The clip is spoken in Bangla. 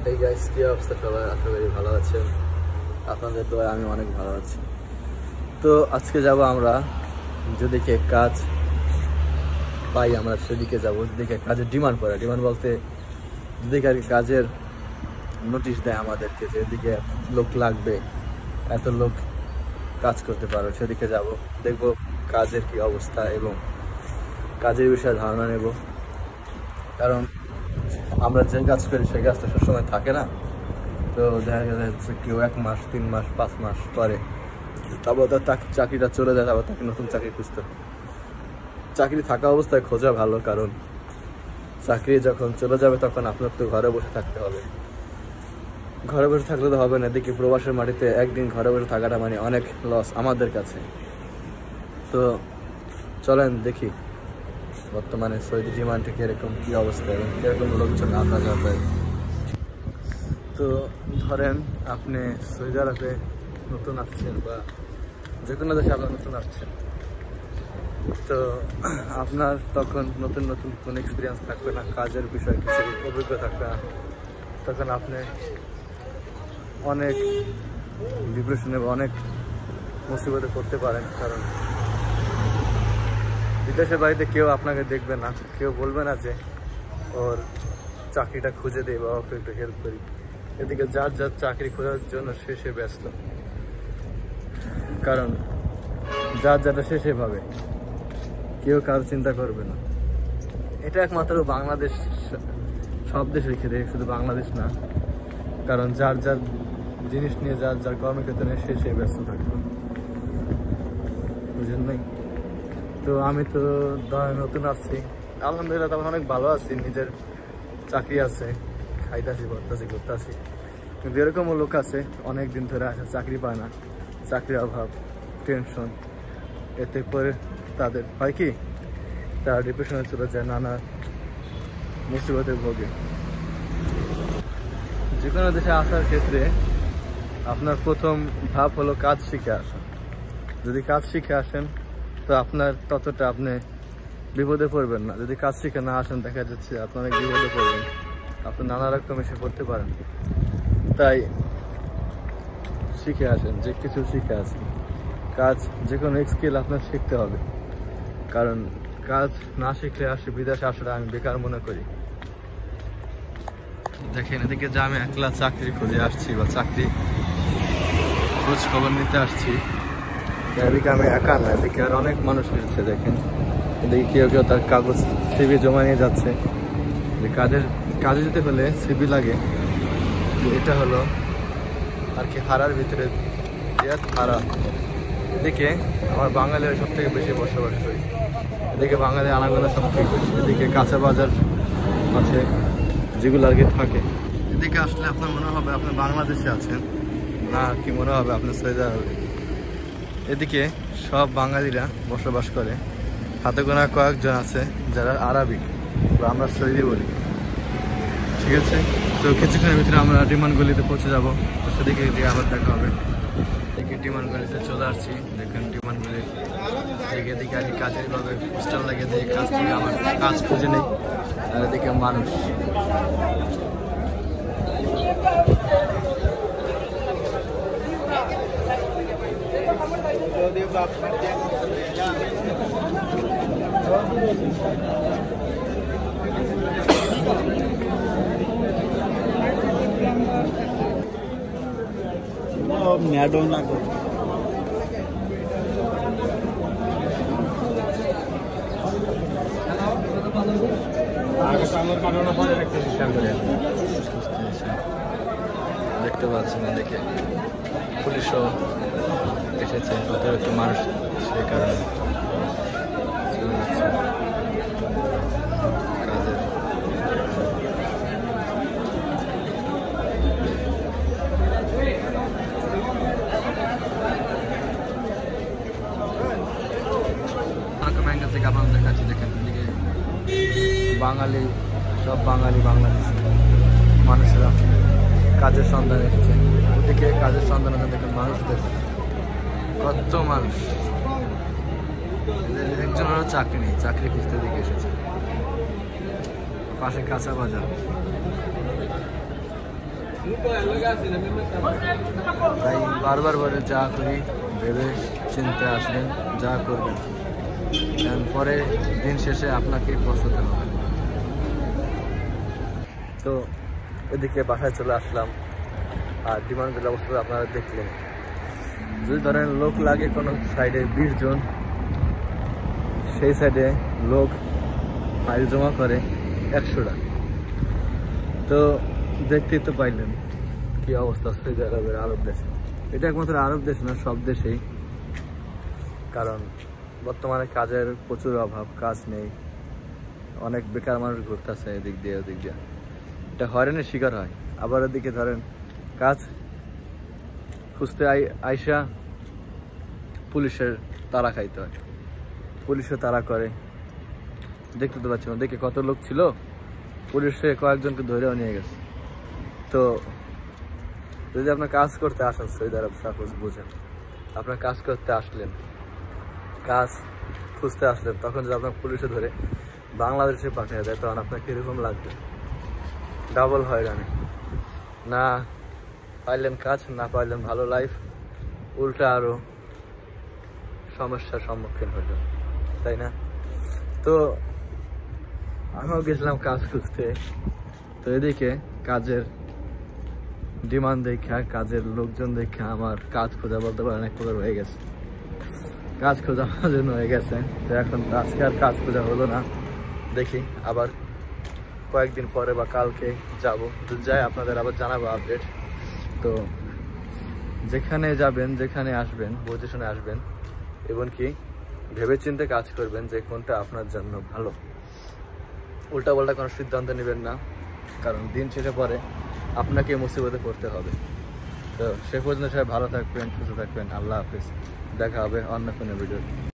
এই গাইস, কি অবস্থা সবাই? আশা করি ভালো আছেন। আপনাদের দোয়ায় আমি অনেক ভালো আছি। তো আজকে যাব আমরা যেদিকে কাজ পাই, আমরা সেদিকে যাব। যেদিকে কাজের ডিমান্ড করে, ডিমান্ড বলতে যেদিকে আর কি কাজের নোটিশ দেয় আমাদেরকে, যে এদিকে লোক লাগবে, এত লোক কাজ করতে পারো, সেদিকে যাব। দেখব কাজের কি অবস্থা এবং কাজের বিষয়ে ধারণা নেব। কারণ আমরা যে কাজ করি সেই কাজ তো সবসময় থাকে না। তো দেখা যাচ্ছে কেউ 1 মাস, 3 মাস, 5 মাস পরে তারপর তার চাকরিটা চলে যায়, তারপর তাকে নতুন চাকরি খুঁজতে। চাকরি থাকা অবস্থায় খোঁজা ভালো, কারণ চাকরি যখন চলে যাবে তখন আপনার তো ঘরে বসে থাকতে হবে। ঘরে বসে থাকলে তো হবে না। দেখি প্রবাসের মাটিতে একদিন ঘরে বসে থাকাটা মানে অনেক লস আমাদের কাছে। তো চলেন দেখি বর্তমানে সৌদি ডিমান্ডে কিরকম, কী অবস্থা এবং কীরকম লোকজন আসা যাতায়াত। তো ধরেন আপনি সৌদি আরবে নতুন আসছেন বা যে কোনো দেশে আপনার নতুন আসছেন, তো আপনার তখন নতুন নতুন কোনো এক্সপিরিয়েন্স থাকবে না, কাজের বিষয়ে কিছু অভিজ্ঞতা থাকবে না। তখন আপনি অনেক ডিপ্রেশনে বা অনেক মুসিবতে পড়তে পারেন। কারণ বিদেশের বাড়িতে কেউ আপনাকে দেখবে না, কেউ বলবে না যে ওর চাকরিটা খুঁজে দেয় বা ওকে একটু হেল্প করি। এদিকে যার যার চাকরি খোঁজার জন্য সে ব্যস্ত, কারণ যার যাটা সে ভাবে, কেউ কারো চিন্তা করবে না। এটা একমাত্র বাংলাদেশ, সব দেশের ক্ষেত্রে, শুধু বাংলাদেশ না। কারণ যার যার জিনিস নিয়ে, যার যার কর্মক্ষেত্রে নিয়ে সে ব্যস্ত থাকবে, বুঝেন নাই? তো আমি তো নতুন আসছি, আলহামদুলিল্লাহ তখন অনেক ভালো আছি, নিজের চাকরি আছে, খাইতেছি, করতেছি। কিন্তু এরকমও লোক আছে অনেক দিন ধরে আসে, চাকরি পায় না, চাকরির অভাব, টেনশন, এতে করে তাদের হয় কি, তারা ডিপ্রেশনে চলে যায়, নানা মুসিবতে ভোগে। যে কোনো দেশে আসার ক্ষেত্রে আপনার প্রথম ধাপ হলো কাজ শিখে আসা। যদি কাজ শিখে আসেন তো আপনার ততটা আপনি বিপদে পড়বেন না। যদি কাজ শিখে না আসেন, দেখা যাচ্ছে আপনি অনেক বিপদে পড়বেন, আপনি নানা রকম এসে পড়তে পারেন। তাই শিখে আসেন, যে কিছু শিখে আসেন। কাজ, যে কোনো স্কিল আপনার শিখতে হবে, কারণ কাজ না শিখলে আসে বিদেশে আসাটা আমি বেকার মনে করি। দেখেন এদিকে যে আমি একলা চাকরি খুঁজে আসছি বা চাকরি খোঁজ খবর নিতে আসছি, এদিকে আমি একা না, এদিকে আর অনেক মানুষ এসেছে। দেখেন এদিকে কেউ কেউ তার কাগজ সিভি জমা নিয়ে যাচ্ছে। যে কাজে যেতে হলে সিভি লাগে, এটা হলো আর কি হারার ভিতরে হারা। এদিকে আমার বাঙালিরা সব থেকে বেশি বসবাস করি, এদিকে বাঙালি আনাগোনা সব থেকে বেশি। এদিকে কাঁচা বাজার আছে যেগুলো আর কি থাকে। এদিকে আসলে আপনার মনে হবে আপনি বাংলাদেশে আছেন, না কি মনে হবে আপনি সৌদি আরবে। এদিকে সব বাঙালিরা বসবাস করে, হাতে গোনা কয়েকজন আছে যারা আরবিক বা আমরা সৌদি বলি, ঠিক আছে? তো কিছুক্ষণের ভিতরে আমরা ডিমান্ড গলিতে পৌঁছে যাবো, তো সেদিকে আবার দেখা হবে। এদিকে ডিমান্ড গলিতে চলে আসছি। দেখেন ডিমান্ড গলি এদিকে আর কি কাজের ভাবে পোস্টার লাগিয়ে দিয়ে কাজ থেকে আমার কাজ খুঁজে নেই। আর এদিকে মানুষ, ম্যাডোনা দেখতে পাচ্ছেন এদিকে পুলিশও এসেছে, অতিরিক্ত মানুষ সেই কারণে চলে যাচ্ছে কাজের। থেকে আপনাদের কাছে দেখেন এদিকে বাঙালি, সব বাঙালি বাংলাদেশ মানুষেরা কাজের সন্ধানে এসেছে। ওদিকে কাজের সন্ধানে দেখেন মানুষদের কত মানুষ, একজনেরও চাকরি নেই, চাকরি খুঁজতে দিকে এসেছে। পাশে কাঁচা বাজার, তাই বারবার বলে যা করি ভেবে চিন্তে আসবেন, যা করবেন পরে দিন শেষে আপনাকে পৌঁছতে হবে। তো এদিকে বাসায় চলে আসলাম, আর ডিমান্ডের অবস্থা আপনারা দেখলেন। যদি ধরেন লোক লাগে কোনো সাইডে 20 জন, সেই সাইডে লোক ফাইল জমা করে 100টা। তো দেখতেই তো পাইলেন কি অবস্থা সৌদি আরবের, আরব দেশে। এটা একমাত্র আরব দেশ না, সব দেশেই। কারণ বর্তমানে কাজের প্রচুর অভাব, কাজ নেই, অনেক বেকার মানুষ ঘুরতেছে এদিক দিয়ে ওদিক দিয়ে, এটা হয়রানির শিকার হয়। আবার এদিকে ধরেন কাজ খুঁজতে আইসা পুলিশের তাড়া খাইতে হয়, পুলিশে তাড়া করে। দেখতে তো পাচ্ছি ওদিকে কত লোক ছিল, পুলিশে কয়েকজনকে ধরেও নিয়ে গেছে। তো যদি আপনার কাজ করতে আসেন সৌদি আরব, সাপোজ বুঝেন আপনার কাজ করতে আসলেন, কাজ খুঁজতে আসলেন, তখন যদি আপনার পুলিশে ধরে বাংলাদেশে পাঠিয়ে দেয়, তখন আপনার কীরকম লাগবে? ডাবল হয়রানি, না পাইলেন কাজ, না পাইলেন ভালো লাইফ, উল্টা আরও সমস্যার সম্মুখীন হইল, তাই না? তো আমিও গেছিলাম কাজ খুঁজতে। তো এদিকে কাজের ডিমান্ড দেখা, কাজের লোকজন দেখে আমার কাজ খোঁজা বলতে পারেন এক প্রকার হয়ে গেছে। কাজ খোঁজা আমার জন্য হয়ে গেছে। তো এখন আজকে আর কাজ খোঁজা হলো না, দেখি আবার কয়েকদিন পরে বা কালকে যাব, যাই আপনাদের আবার জানাবো আপডেট। তো যেখানে যাবেন, যেখানে আসবেন বুঝে শুনে আসবেন, এবং কি ভেবেচিন্তে কাজ করবেন যে কোনটা আপনার জন্য ভালো। উল্টাপাল্টা কোনো সিদ্ধান্ত নেবেন না, কারণ দিন শেষে পরে আপনাকে মুসিবতে পড়তে হবে। তো সে পর্যন্ত সবাই ভালো থাকবেন, সুস্থ থাকবেন। আল্লাহ হাফিজ, দেখা হবে অন্য কোনো ভিডিও।